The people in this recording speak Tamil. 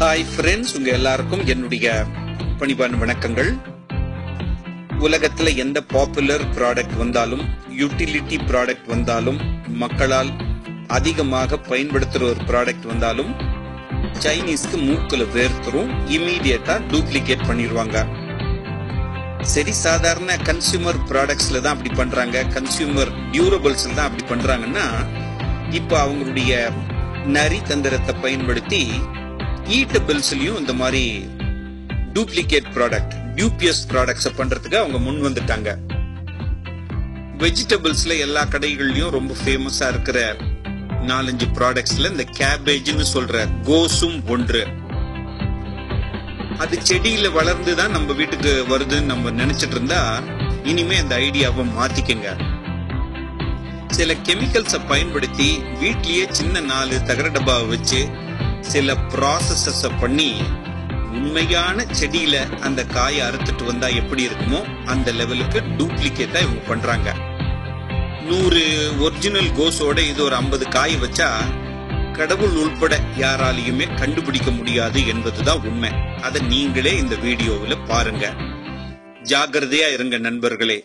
ஹாய் ஃப்ரெண்ட்ஸ், உங்க எல்லாருக்கும் என்னுடைய பணிவான வணக்கங்கள். உலகத்துல எந்த பாப்புலர் ப்ராடக்ட் வந்தாலும், யூட்டிலிட்டி ப்ராடக்ட் வந்தாலும், மக்களால் அதிகமாக பயன்படுத்துற ஒரு ப்ராடக்ட் வந்தாலும் சைனீஸ்க்கு மூக்குல வேர்த்துரும், இமீடியட்டா டூப்ளிகேட் பண்ணிடுவாங்க. சரி, சாதாரண கன்சியூமர் ப்ராடக்ட்ஸ்ல தான் அப்படி பண்றாங்க, கன்சியூமர் டியூரபிள்ஸ்ல தான் அப்படி பண்றாங்கன்னா, இப்ப அவங்களுடைய நரி தந்திரத்தை பயன்படுத்தி ஈட்டபிள்ஸ்லயும் இந்த மாதிரி டூப்ளிகேட் ப்ராடக்ட், டியூபியஸ் ப்ராடக்ட்ஸ் பண்றதுக்கு அவங்க முன் வந்துட்டாங்க. வெஜிடபிள்ஸ்ல எல்லா கடைகள்லயும் ரொம்ப ஃபேமஸா இருக்கிற 4-5 ப்ராடக்ட்ஸ்ல இந்த கேபேஜ்னு சொல்ற கோஸும் ஒன்று. அது செடியில வளர்ந்துதான் நம்ம வீட்டுக்கு வருதுன்னு நம்ம நினைச்சிட்டு இருந்தா, இனிமே அந்த ஐடியாவை மாத்திக்கங்க. சில கெமிக்கல்ஸை பயன்படுத்தி வீட்லயே சின்ன 4 தகர டப்பாவை வச்சு சில ப்ராசஸஸ் பண்ணி உண்மையான செடியில அந்த காயை அறுத்துட்டு வந்தா எப்படி இருக்குமோ அந்த லெவலுக்கு டூப்ளிகேட்டா இவங்க பண்றாங்க. 100 ஒரிஜினல் கோஸோட இது ஒரு 50 காய் வச்சா கடவுள் உள்பட யாராலையுமே கண்டுபிடிக்க முடியாது என்பதுதான் உண்மை. அதை நீங்களே இந்த வீடியோவில் பாருங்க. ஜாகிரதையா இருங்க நண்பர்களே.